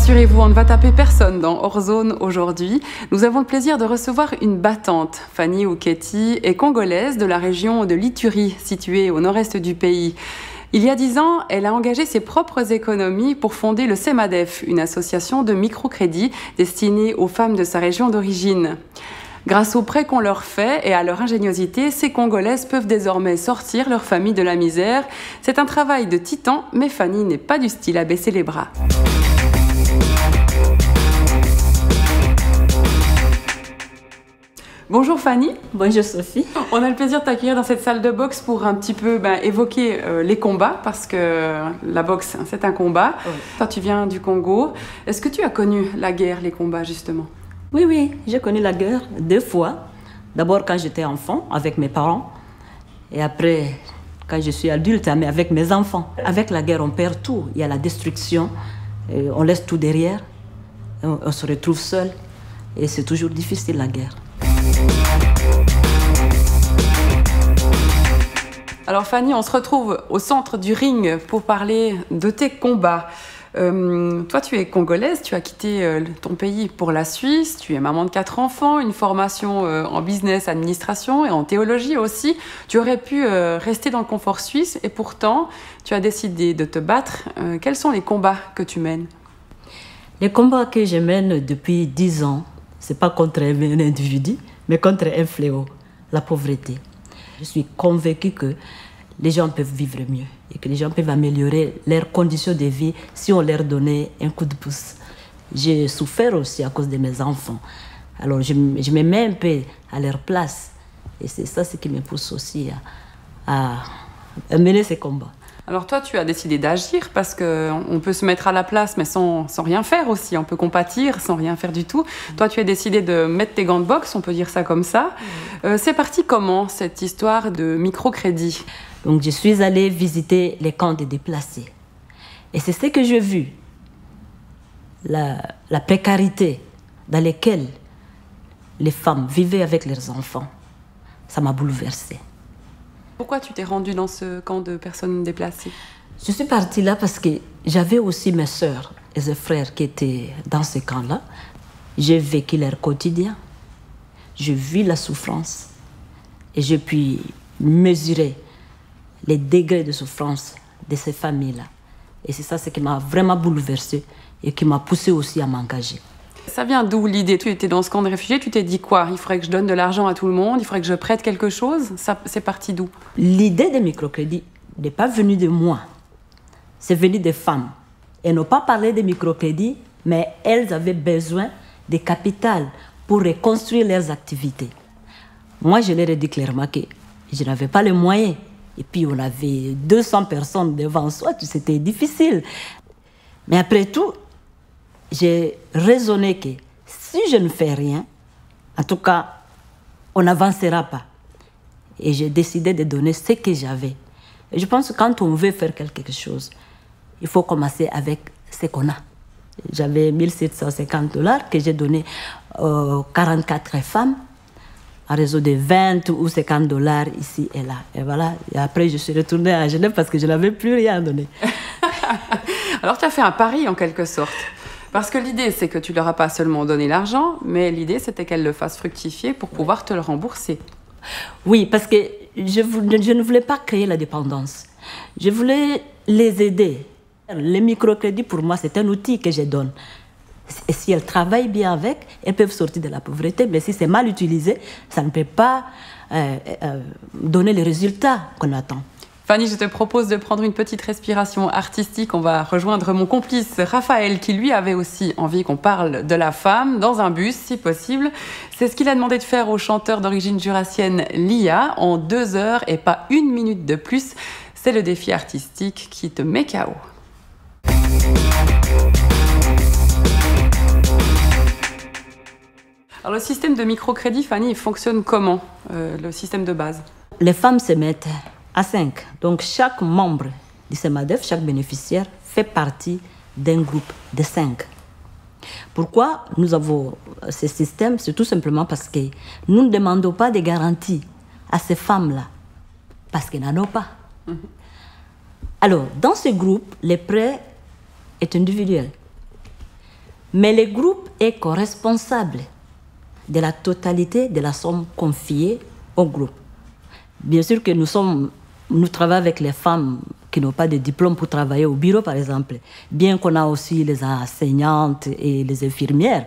Rassurez-vous, on ne va taper personne dans Hors-Zone aujourd'hui. Nous avons le plaisir de recevoir une battante. Fanny Ouketi est congolaise de la région de l'Ituri, située au nord-est du pays. Il y a 10 ans, elle a engagé ses propres économies pour fonder le CEMADEF, une association de microcrédit destinée aux femmes de sa région d'origine. Grâce aux prêts qu'on leur fait et à leur ingéniosité, ces Congolaises peuvent désormais sortir leur famille de la misère. C'est un travail de titan, mais Fanny n'est pas du style à baisser les bras. Bonjour Fanny. Bonjour Sophie. On a le plaisir de t'accueillir dans cette salle de boxe pour un petit peu évoquer les combats, parce que la boxe, c'est un combat. Oui. Toi, tu viens du Congo. Est-ce que tu as connu la guerre, les combats justement? Oui, j'ai connu la guerre 2 fois. D'abord quand j'étais enfant, avec mes parents. Et après, quand je suis adulte, mais avec mes enfants. Avec la guerre, on perd tout. Il y a la destruction. On laisse tout derrière. On se retrouve seul. Et c'est toujours difficile, la guerre. Alors Fanny, on se retrouve au centre du ring pour parler de tes combats. Toi, tu es congolaise, tu as quitté ton pays pour la Suisse, tu es maman de 4 enfants, une formation en business, administration et en théologie aussi. Tu aurais pu rester dans le confort suisse et pourtant, tu as décidé de te battre. Quels sont les combats que tu mènes? Les combats que je mène depuis 10 ans, ce n'est pas contre un individu, mais contre un fléau, la pauvreté. Je suis convaincue que les gens peuvent vivre mieux et que les gens peuvent améliorer leurs conditions de vie si on leur donnait un coup de pouce. J'ai souffert aussi à cause de mes enfants. Alors je me mets un peu à leur place et c'est ça ce qui me pousse aussi à mener ces combats. Alors toi, tu as décidé d'agir parce qu'on peut se mettre à la place, mais sans rien faire aussi. On peut compatir sans rien faire du tout. Toi, tu as décidé de mettre tes gants de boxe, on peut dire ça comme ça. C'est parti comment, cette histoire de microcrédit? Donc, je suis allée visiter les camps des déplacés. Et c'est ce que j'ai vu. La précarité dans laquelle les femmes vivaient avec leurs enfants. Ça m'a bouleversée. Pourquoi tu t'es rendue dans ce camp de personnes déplacées? Je suis partie là parce que j'avais aussi mes sœurs et mes frères qui étaient dans ce camp-là. J'ai vécu leur quotidien. J'ai vu la souffrance. Et j'ai pu mesurer les degrés de souffrance de ces familles-là. Et c'est ça ce qui m'a vraiment bouleversée et qui m'a poussée aussi à m'engager. Ça vient d'où l'idée? Tu étais dans ce camp de réfugiés, tu t'es dit quoi? Il faudrait que je donne de l'argent à tout le monde, il faudrait que je prête quelque chose? Ça, c'est parti d'où? L'idée des microcrédits n'est pas venue de moi. C'est venu des femmes. Elles n'ont pas parlé des microcrédits, mais elles avaient besoin de capital pour reconstruire leurs activités. Moi, je leur ai dit clairement que je n'avais pas les moyens. Et puis, on avait 200 personnes devant soi, c'était difficile. Mais après tout, j'ai raisonné que si je ne fais rien, en tout cas, on n'avancera pas. Et j'ai décidé de donner ce que j'avais. Et je pense que quand on veut faire quelque chose, il faut commencer avec ce qu'on a. J'avais 1 750 $ que j'ai donné aux 44 femmes, un réseau de 20 ou 50 $ ici et là. Et voilà. Et après, je suis retournée à Genève parce que je n'avais plus rien à donner. Alors, tu as fait un pari en quelque sorte. Parce que l'idée, c'est que tu leur as pas seulement donné l'argent, mais l'idée, c'était qu'elles le fassent fructifier pour pouvoir te le rembourser. Oui, parce que je ne voulais pas créer la dépendance. Je voulais les aider. Les microcrédits, pour moi, c'est un outil que je donne. Et si elles travaillent bien avec, elles peuvent sortir de la pauvreté. Mais si c'est mal utilisé, ça ne peut pas donner les résultats qu'on attend. Fanny, je te propose de prendre une petite respiration artistique. On va rejoindre mon complice Raphaël, qui lui avait aussi envie qu'on parle de la femme dans un bus, si possible. C'est ce qu'il a demandé de faire au chanteur d'origine jurassienne Lia en 2 heures et pas 1 minute de plus. C'est le défi artistique qui te met KO. Alors le système de microcrédit, Fanny, il fonctionne comment, le système de base? Les femmes se mettent à 5. Donc, chaque membre du CEMADEF, chaque bénéficiaire, fait partie d'un groupe de 5. Pourquoi nous avons ce système? C'est tout simplement parce que nous ne demandons pas de garanties à ces femmes-là, parce qu'elles n'en ont pas. Alors, dans ce groupe, les prêts est individuel. Mais le groupe est co-responsable de la totalité de la somme confiée au groupe. Bien sûr que nous travaillons avec les femmes qui n'ont pas de diplôme pour travailler au bureau, par exemple. Bien qu'on a aussi les enseignantes et les infirmières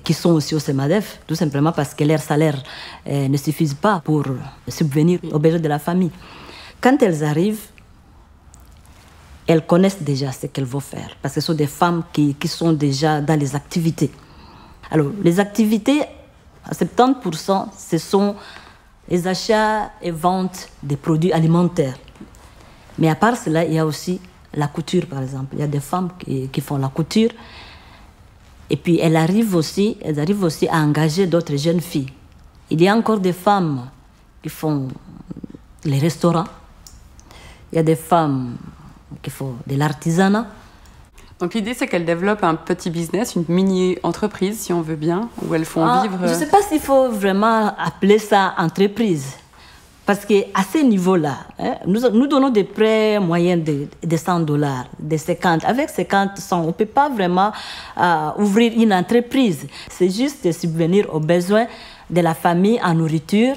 qui sont aussi au CEMADEF, tout simplement parce que leur salaire ne suffit pas pour subvenir aux besoins de la famille. Quand elles arrivent, elles connaissent déjà ce qu'elles vont faire, parce que ce sont des femmes qui sont déjà dans les activités. Alors, les activités, à 70%, ce sont les achats et ventes des produits alimentaires. Mais à part cela, il y a aussi la couture, par exemple. Il y a des femmes qui font la couture. Et puis, elles arrivent aussi à engager d'autres jeunes filles. Il y a encore des femmes qui font les restaurants. Il y a des femmes qui font de l'artisanat. Donc l'idée, c'est qu'elles développent un petit business, une mini-entreprise, si on veut bien, où elles font vivre... Je ne sais pas s'il faut vraiment appeler ça entreprise. Parce qu'à ce niveau-là, nous donnons des prêts moyens de 100 $, de 50. Avec 50, 100, on ne peut pas vraiment ouvrir une entreprise. C'est juste de subvenir aux besoins de la famille en nourriture,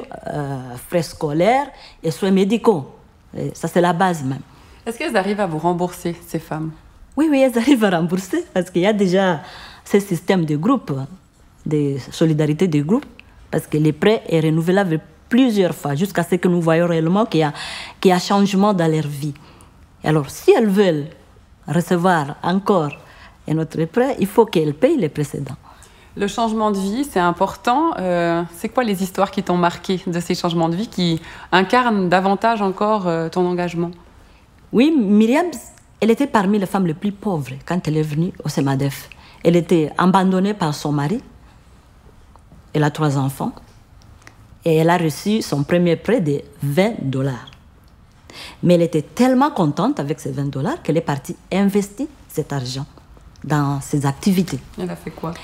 frais scolaires et soins médicaux. Et ça, c'est la base même. Est-ce qu'elles arrivent à vous rembourser, ces femmes? Oui, elles arrivent à rembourser parce qu'il y a déjà ce système de groupe, de solidarité de groupe, parce que les prêts sont renouvelables plusieurs fois jusqu'à ce que nous voyons réellement qu'il y a changement dans leur vie. Alors, si elles veulent recevoir encore un autre prêt, il faut qu'elles payent les précédents. Le changement de vie, c'est important. C'est quoi les histoires qui t'ont marqué de ces changements de vie qui incarnent davantage encore ton engagement? Oui, Myriam, elle était parmi les femmes les plus pauvres quand elle est venue au CEMADEF. Elle était abandonnée par son mari. Elle a 3 enfants. Et elle a reçu son premier prêt de 20 $. Mais elle était tellement contente avec ces 20 $ qu'elle est partie investir cet argent dans ses activités. Elle a fait quoi?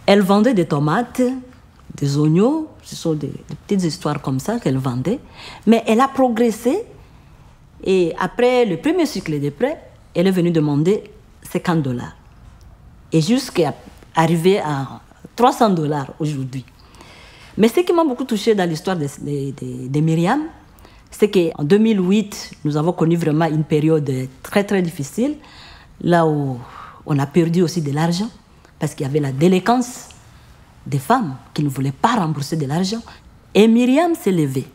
Elle vendait des tomates, des oignons. Ce sont des petites histoires comme ça qu'elle vendait. Mais elle a progressé. Et après le premier cycle de prêt, elle est venue demander 50 $. Et jusqu'à arriver à 300 $ aujourd'hui. Mais ce qui m'a beaucoup touchée dans l'histoire de Myriam, c'est qu'en 2008, nous avons connu vraiment une période très très difficile, là où on a perdu aussi de l'argent, parce qu'il y avait la délinquance des femmes qui ne voulaient pas rembourser de l'argent. Et Myriam s'est levée.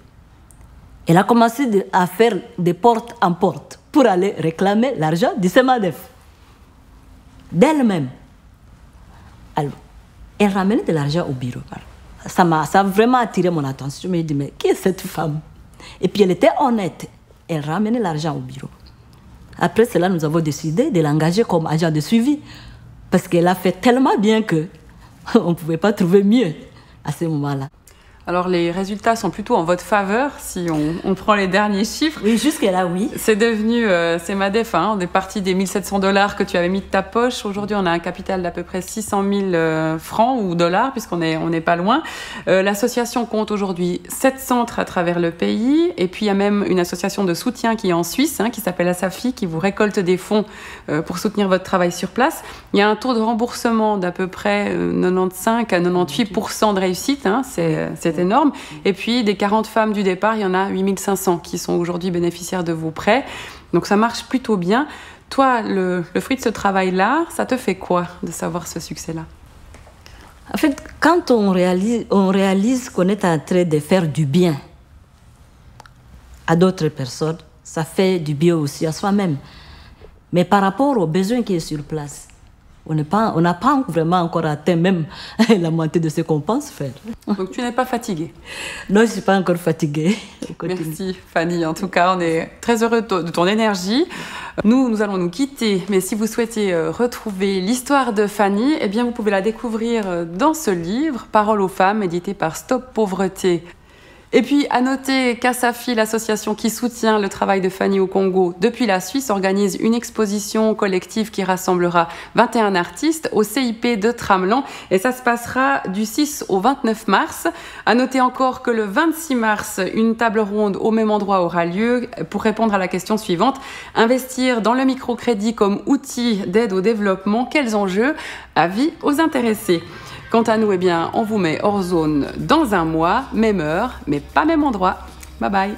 Elle a commencé à faire de porte en porte pour aller réclamer l'argent du CEMADEF. D'elle-même. Alors, elle ramenait de l'argent au bureau. Ça a vraiment attiré mon attention. Je me dis, mais qui est cette femme? Et puis elle était honnête. Elle ramenait l'argent au bureau. Après cela, nous avons décidé de l'engager comme agent de suivi. Parce qu'elle a fait tellement bien qu'on ne pouvait pas trouver mieux à ce moment-là. Alors les résultats sont plutôt en votre faveur si on prend les derniers chiffres. Oui, jusque-là, oui. C'est devenu CEMADEF, on est parti des 1 700 $ que tu avais mis de ta poche. Aujourd'hui, on a un capital d'à peu près 600 000 francs ou dollars, puisqu'on n'est pas loin. L'association compte aujourd'hui 7 centres à travers le pays. Et puis, il y a même une association de soutien qui est en Suisse, qui s'appelle Asafi, qui vous récolte des fonds pour soutenir votre travail sur place. Il y a un taux de remboursement d'à peu près 95 à 98% de réussite. C'est énorme. Et puis, des 40 femmes du départ, il y en a 8 500 qui sont aujourd'hui bénéficiaires de vos prêts. Donc, ça marche plutôt bien. Toi, le fruit de ce travail-là, ça te fait quoi de savoir ce succès-là? En fait, quand on réalise qu'on est en train de faire du bien à d'autres personnes, ça fait du bien aussi à soi-même. Mais par rapport aux besoins qui sont sur place, on n'a pas vraiment encore atteint même la moitié de ce qu'on pense faire. Donc tu n'es pas fatiguée? Non, je ne suis pas encore fatiguée. Merci Fanny, en tout cas on est très heureux de ton énergie. Nous allons nous quitter, mais si vous souhaitez retrouver l'histoire de Fanny, eh bien vous pouvez la découvrir dans ce livre, Parole aux femmes, édité par Stop Pauvreté. Et puis, à noter qu'Asafi, l'association qui soutient le travail de Fanny au Congo depuis la Suisse, organise une exposition collective qui rassemblera 21 artistes au CIP de Tramelan. Et ça se passera du 6 au 29 mars. À noter encore que le 26 mars, une table ronde au même endroit aura lieu pour répondre à la question suivante. Investir dans le microcrédit comme outil d'aide au développement, quels enjeux? Avis aux intéressés. Quant à nous, eh bien, on vous met hors zone dans un mois, même heure, mais pas même endroit. Bye bye.